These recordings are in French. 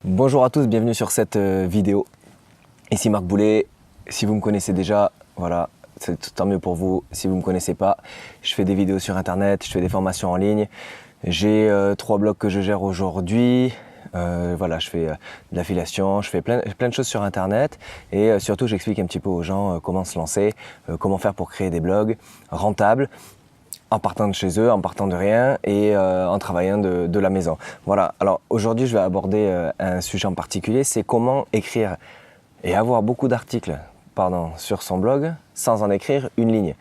Bonjour à tous, bienvenue sur cette vidéo. Ici Marc Boulet. Si vous me connaissez déjà, voilà, c'est tant mieux pour vous. Si vous ne me connaissez pas, je fais des vidéos sur internet, je fais des formations en ligne. J'ai 3 blogs que je gère aujourd'hui. Voilà, je fais de l'affiliation, je fais plein de choses sur internet et surtout j'explique un petit peu aux gens comment se lancer, comment faire pour créer des blogs rentables en partant de chez eux, en partant de rien et en travaillant de la maison. Voilà, alors aujourd'hui je vais aborder un sujet en particulier, c'est comment écrire et avoir beaucoup d'articles sur son blog sans en écrire une ligne.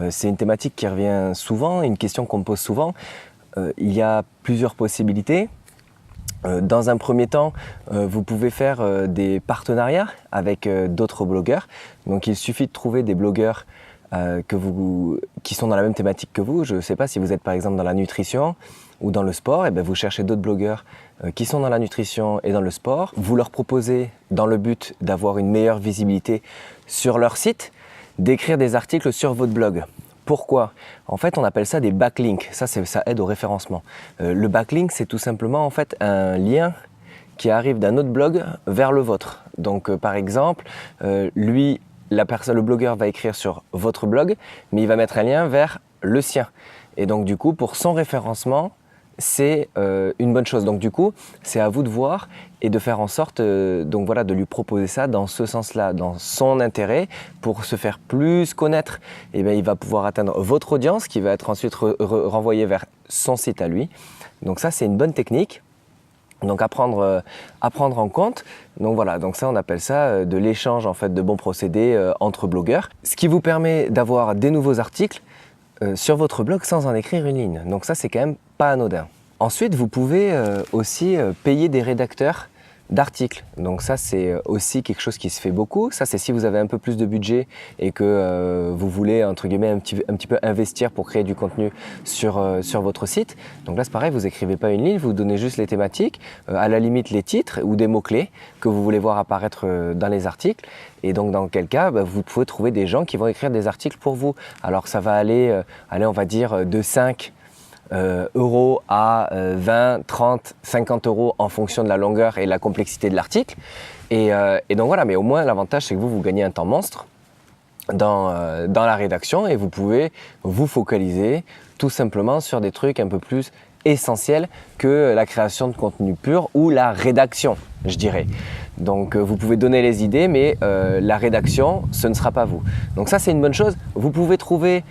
C'est une thématique qui revient souvent, une question qu'on me pose souvent. Il y a plusieurs possibilités. Dans un premier temps, vous pouvez faire des partenariats avec d'autres blogueurs. Donc il suffit de trouver des blogueurs qui sont dans la même thématique que vous. Je ne sais pas si vous êtes par exemple dans la nutrition ou dans le sport, et bien vous cherchez d'autres blogueurs qui sont dans la nutrition et dans le sport. Vous leur proposez, dans le but d'avoir une meilleure visibilité sur leur site, d'écrire des articles sur votre blog. Pourquoi? En fait, on appelle ça des backlinks. Ça aide au référencement. Le backlink, c'est tout simplement en fait un lien qui arrive d'un autre blog vers le vôtre. Donc, par exemple, le blogueur va écrire sur votre blog, mais il va mettre un lien vers le sien. Et donc, du coup, pour son référencement, c'est une bonne chose. Donc, du coup, c'est à vous de voir et de faire en sorte de lui proposer ça dans ce sens-là, dans son intérêt, pour se faire plus connaître. Et bien, il va pouvoir atteindre votre audience qui va être ensuite renvoyée vers son site à lui. Donc ça, c'est une bonne technique. Donc à prendre en compte. Donc voilà, donc ça on appelle ça de l'échange en fait de bons procédés entre blogueurs. Ce qui vous permet d'avoir des nouveaux articles sur votre blog sans en écrire une ligne. Donc ça c'est quand même pas anodin. Ensuite vous pouvez aussi payer des rédacteurs d'articles. Donc ça c'est aussi quelque chose qui se fait beaucoup. Ça c'est si vous avez un peu plus de budget et que vous voulez entre guillemets un petit peu investir pour créer du contenu sur votre site. Donc là c'est pareil, vous n'écrivez pas une ligne, vous donnez juste les thématiques, à la limite les titres ou des mots-clés que vous voulez voir apparaître dans les articles. Et donc dans quel cas vous pouvez trouver des gens qui vont écrire des articles pour vous. Alors ça va aller on va dire de 5 euros à 20, 30, 50 euros en fonction de la longueur et la complexité de l'article. Et donc voilà, mais au moins l'avantage c'est que vous gagnez un temps monstre dans la rédaction et vous pouvez vous focaliser tout simplement sur des trucs un peu plus essentiels que la création de contenu pur ou la rédaction, je dirais. Donc vous pouvez donner les idées, mais la rédaction, ce ne sera pas vous. Donc ça c'est une bonne chose. Vous pouvez trouver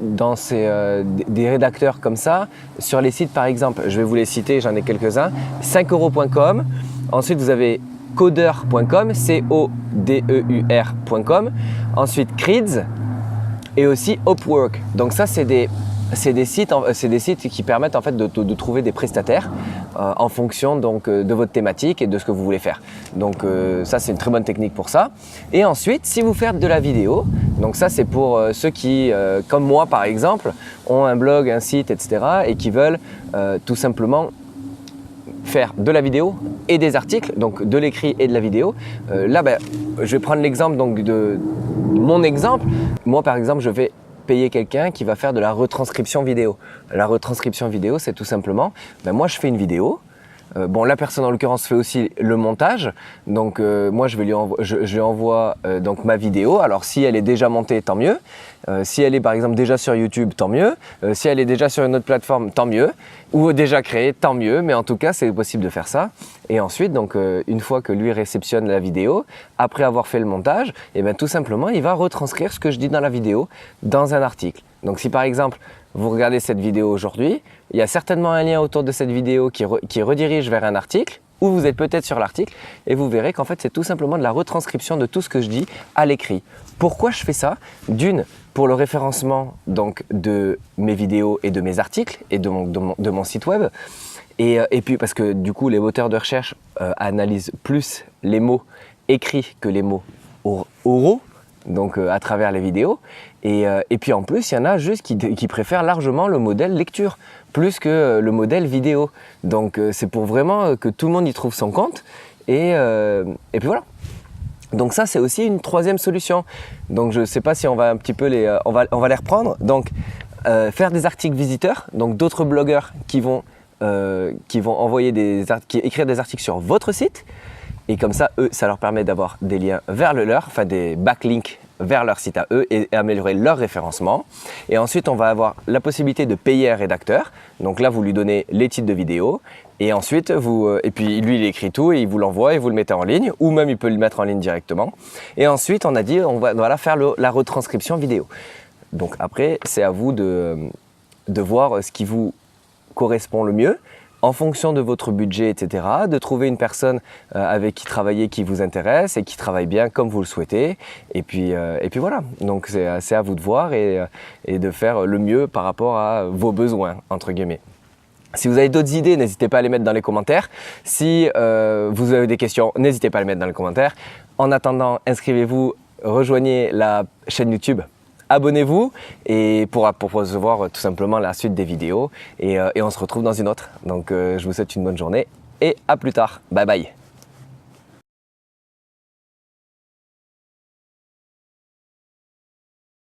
des rédacteurs comme ça sur les sites par exemple, je vais vous les citer, j'en ai quelques-uns, 5euros.com, ensuite vous avez codeur.com, codeur.com, ensuite Creeds et aussi Upwork. Donc ça c'est des sites qui permettent en fait de trouver des prestataires en fonction donc de votre thématique et de ce que vous voulez faire. Donc ça c'est une très bonne technique pour ça. Et ensuite si vous faites de la vidéo, donc ça c'est pour ceux qui comme moi par exemple ont un blog, un site, etc. et qui veulent tout simplement faire de la vidéo et des articles, donc de l'écrit et de la vidéo. Là je vais prendre l'exemple donc de mon exemple. Moi par exemple je vais payer quelqu'un qui va faire de la retranscription vidéo. La retranscription vidéo, c'est tout simplement, moi je fais une vidéo, la personne en l'occurrence fait aussi le montage, donc moi je lui envoie donc ma vidéo. Alors si elle est déjà montée, tant mieux. Si elle est par exemple déjà sur YouTube, tant mieux. Si elle est déjà sur une autre plateforme, tant mieux. Ou déjà créée, tant mieux. Mais en tout cas, c'est possible de faire ça. Et ensuite, donc une fois que lui réceptionne la vidéo, après avoir fait le montage, tout simplement, il va retranscrire ce que je dis dans la vidéo dans un article. Donc si par exemple, vous regardez cette vidéo aujourd'hui, il y a certainement un lien autour de cette vidéo qui redirige vers un article, ou vous êtes peut-être sur l'article, et vous verrez qu'en fait c'est tout simplement de la retranscription de tout ce que je dis à l'écrit. Pourquoi je fais ça? D'une, pour le référencement donc, de mes vidéos et de mes articles et de mon site web, et puis parce que du coup les moteurs de recherche analysent plus les mots écrits que les mots oraux, donc à travers les vidéos. Et puis en plus, il y en a juste qui préfèrent largement le modèle lecture, plus que le modèle vidéo. Donc c'est pour vraiment que tout le monde y trouve son compte. Et puis voilà. Donc ça, c'est aussi une troisième solution. Donc je ne sais pas si on va un petit peu on va les reprendre. Donc faire des articles visiteurs, donc d'autres blogueurs qui vont écrire des articles sur votre site. Et comme ça, eux, ça leur permet d'avoir des liens vers le leur, enfin des backlinks vers leur site à eux et améliorer leur référencement. Et ensuite, on va avoir la possibilité de payer un rédacteur. Donc là, vous lui donnez les titres de vidéos. Et ensuite, et puis lui, il écrit tout et il vous l'envoie et vous le mettez en ligne. Ou même, il peut le mettre en ligne directement. Et ensuite, on a dit, on va faire la retranscription vidéo. Donc après, c'est à vous de voir ce qui vous correspond le mieux en fonction de votre budget, etc., de trouver une personne avec qui travailler qui vous intéresse et qui travaille bien comme vous le souhaitez. Et puis voilà, donc c'est à vous de voir et de faire le mieux par rapport à vos besoins, entre guillemets. Si vous avez d'autres idées, n'hésitez pas à les mettre dans les commentaires. Si vous avez des questions, n'hésitez pas à les mettre dans les commentaires. En attendant, inscrivez-vous, rejoignez la chaîne YouTube. Abonnez-vous et pour recevoir tout simplement la suite des vidéos et on se retrouve dans une autre. Donc je vous souhaite une bonne journée et à plus tard. Bye bye.